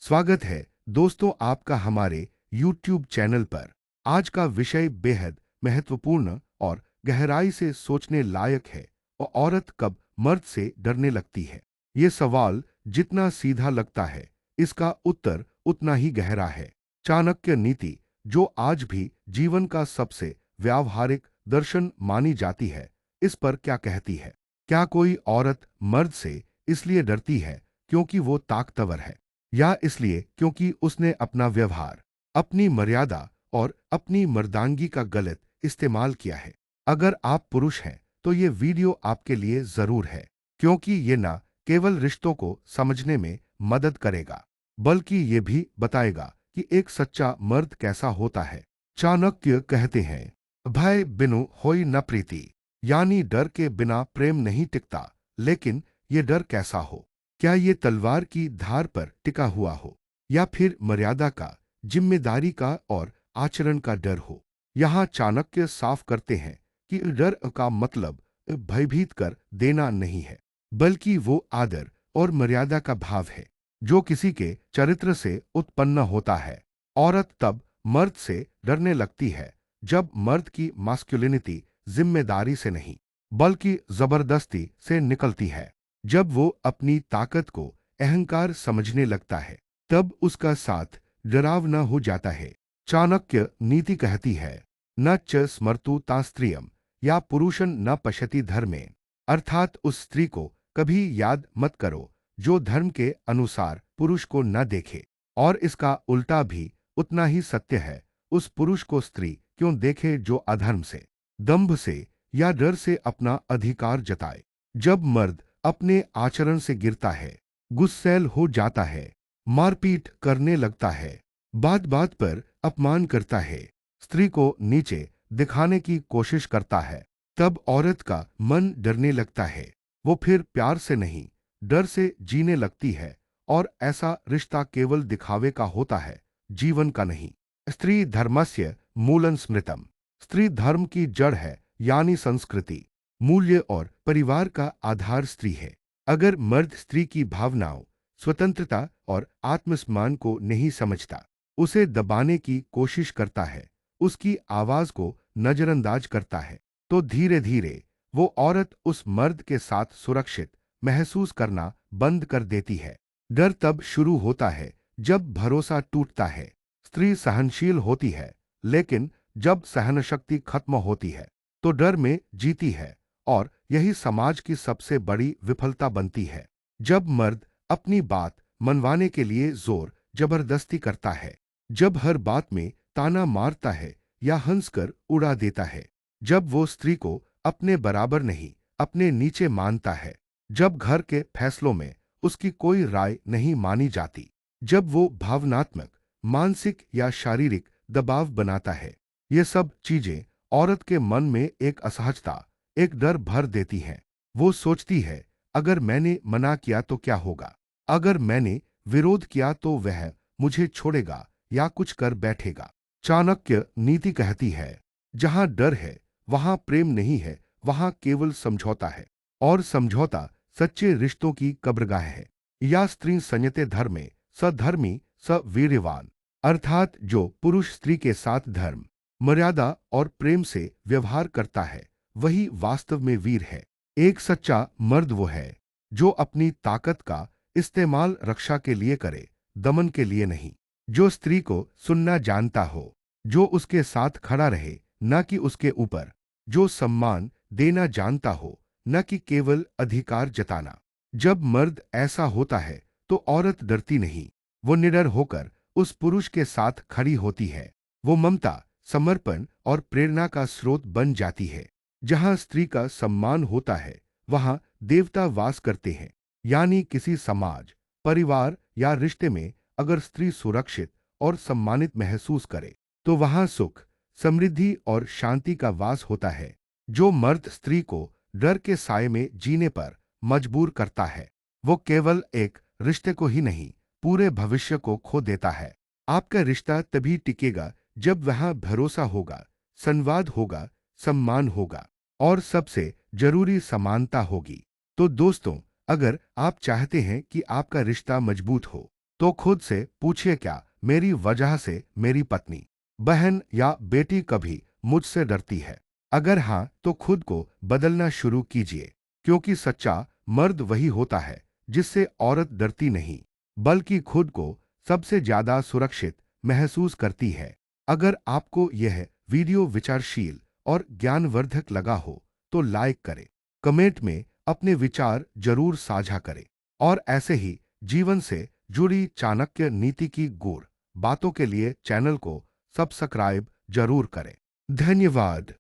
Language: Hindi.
स्वागत है दोस्तों आपका हमारे YouTube चैनल पर। आज का विषय बेहद महत्वपूर्ण और गहराई से सोचने लायक है। और औरत कब मर्द से डरने लगती है? ये सवाल जितना सीधा लगता है, इसका उत्तर उतना ही गहरा है। चाणक्य नीति, जो आज भी जीवन का सबसे व्यावहारिक दर्शन मानी जाती है, इस पर क्या कहती है? क्या कोई औरत मर्द से इसलिए डरती है क्योंकि वो ताकतवर है, या इसलिए क्योंकि उसने अपना व्यवहार, अपनी मर्यादा और अपनी मर्दांगी का गलत इस्तेमाल किया है? अगर आप पुरुष हैं तो ये वीडियो आपके लिए जरूर है, क्योंकि ये ना केवल रिश्तों को समझने में मदद करेगा, बल्कि ये भी बताएगा कि एक सच्चा मर्द कैसा होता है। चाणक्य कहते हैं, भय बिनु होई न प्रीति, यानी डर के बिना प्रेम नहीं टिकता। लेकिन ये डर कैसा हो? क्या ये तलवार की धार पर टिका हुआ हो, या फिर मर्यादा का, जिम्मेदारी का और आचरण का डर हो? यहाँ चाणक्य साफ करते हैं कि डर का मतलब भयभीत कर देना नहीं है, बल्कि वो आदर और मर्यादा का भाव है जो किसी के चरित्र से उत्पन्न होता है। औरत तब मर्द से डरने लगती है जब मर्द की मास्कुलिनिटी जिम्मेदारी से नहीं, बल्कि जबरदस्ती से निकलती है। जब वो अपनी ताकत को अहंकार समझने लगता है, तब उसका साथ डरावना हो जाता है। चाणक्य नीति कहती है, न च स्मर्तु ता स्त्रियम, या पुरुषन न पश्यति धर्मे, अर्थात उस स्त्री को कभी याद मत करो जो धर्म के अनुसार पुरुष को न देखे। और इसका उल्टा भी उतना ही सत्य है, उस पुरुष को स्त्री क्यों देखे जो अधर्म से, दंभ से या डर से अपना अधिकार जताए। जब मर्द अपने आचरण से गिरता है, गुस्सैल हो जाता है, मारपीट करने लगता है, बात बात पर अपमान करता है, स्त्री को नीचे दिखाने की कोशिश करता है, तब औरत का मन डरने लगता है। वो फिर प्यार से नहीं, डर से जीने लगती है। और ऐसा रिश्ता केवल दिखावे का होता है, जीवन का नहीं। स्त्री धर्मस्य मूलं स्मृतम, स्त्री धर्म की जड़ है, यानी संस्कृति, मूल्य और परिवार का आधार स्त्री है। अगर मर्द स्त्री की भावनाओं, स्वतंत्रता और आत्मसम्मान को नहीं समझता, उसे दबाने की कोशिश करता है, उसकी आवाज को नजरअंदाज करता है, तो धीरे धीरे वो औरत उस मर्द के साथ सुरक्षित महसूस करना बंद कर देती है। डर तब शुरू होता है जब भरोसा टूटता है। स्त्री सहनशील होती है, लेकिन जब सहनशक्ति खत्म होती है तो डर में जीती है। और यही समाज की सबसे बड़ी विफलता बनती है। जब मर्द अपनी बात मनवाने के लिए जोर जबरदस्ती करता है, जब हर बात में ताना मारता है या हंसकर उड़ा देता है, जब वो स्त्री को अपने बराबर नहीं, अपने नीचे मानता है, जब घर के फैसलों में उसकी कोई राय नहीं मानी जाती, जब वो भावनात्मक, मानसिक या शारीरिक दबाव बनाता है, ये सब चीजें औरत के मन में एक असहजता, एक डर भर देती हैं। वो सोचती है, अगर मैंने मना किया तो क्या होगा? अगर मैंने विरोध किया तो वह मुझे छोड़ेगा या कुछ कर बैठेगा। चाणक्य नीति कहती है, जहां डर है वहां प्रेम नहीं है, वहां केवल समझौता है। और समझौता सच्चे रिश्तों की कब्रगाह है। या स्त्री संयते धर्मे सधर्मी स वीर्यवान, अर्थात जो पुरुष स्त्री के साथ धर्म, मर्यादा और प्रेम से व्यवहार करता है, वही वास्तव में वीर है। एक सच्चा मर्द वो है जो अपनी ताकत का इस्तेमाल रक्षा के लिए करे, दमन के लिए नहीं। जो स्त्री को सुनना जानता हो, जो उसके साथ खड़ा रहे, न कि उसके ऊपर। जो सम्मान देना जानता हो, न कि केवल अधिकार जताना। जब मर्द ऐसा होता है तो औरत डरती नहीं, वो निडर होकर उस पुरुष के साथ खड़ी होती है। वो ममता, समर्पण और प्रेरणा का स्रोत बन जाती है। जहां स्त्री का सम्मान होता है, वहां देवता वास करते हैं। यानी किसी समाज, परिवार या रिश्ते में अगर स्त्री सुरक्षित और सम्मानित महसूस करे, तो वहां सुख, समृद्धि और शांति का वास होता है। जो मर्द स्त्री को डर के साए में जीने पर मजबूर करता है, वो केवल एक रिश्ते को ही नहीं, पूरे भविष्य को खो देता है। आपका रिश्ता तभी टिकेगा जब वहां भरोसा होगा, संवाद होगा, सम्मान होगा और सबसे जरूरी समानता होगी। तो दोस्तों, अगर आप चाहते हैं कि आपका रिश्ता मजबूत हो, तो खुद से पूछिए, क्या मेरी वजह से मेरी पत्नी, बहन या बेटी कभी मुझसे डरती है? अगर हां, तो खुद को बदलना शुरू कीजिए, क्योंकि सच्चा मर्द वही होता है जिससे औरत डरती नहीं, बल्कि खुद को सबसे ज्यादा सुरक्षित महसूस करती है। अगर आपको यह वीडियो विचारशील और ज्ञानवर्धक लगा हो तो लाइक करें, कमेंट में अपने विचार जरूर साझा करें और ऐसे ही जीवन से जुड़ी चाणक्य नीति की गूढ़ बातों के लिए चैनल को सब्सक्राइब जरूर करें। धन्यवाद।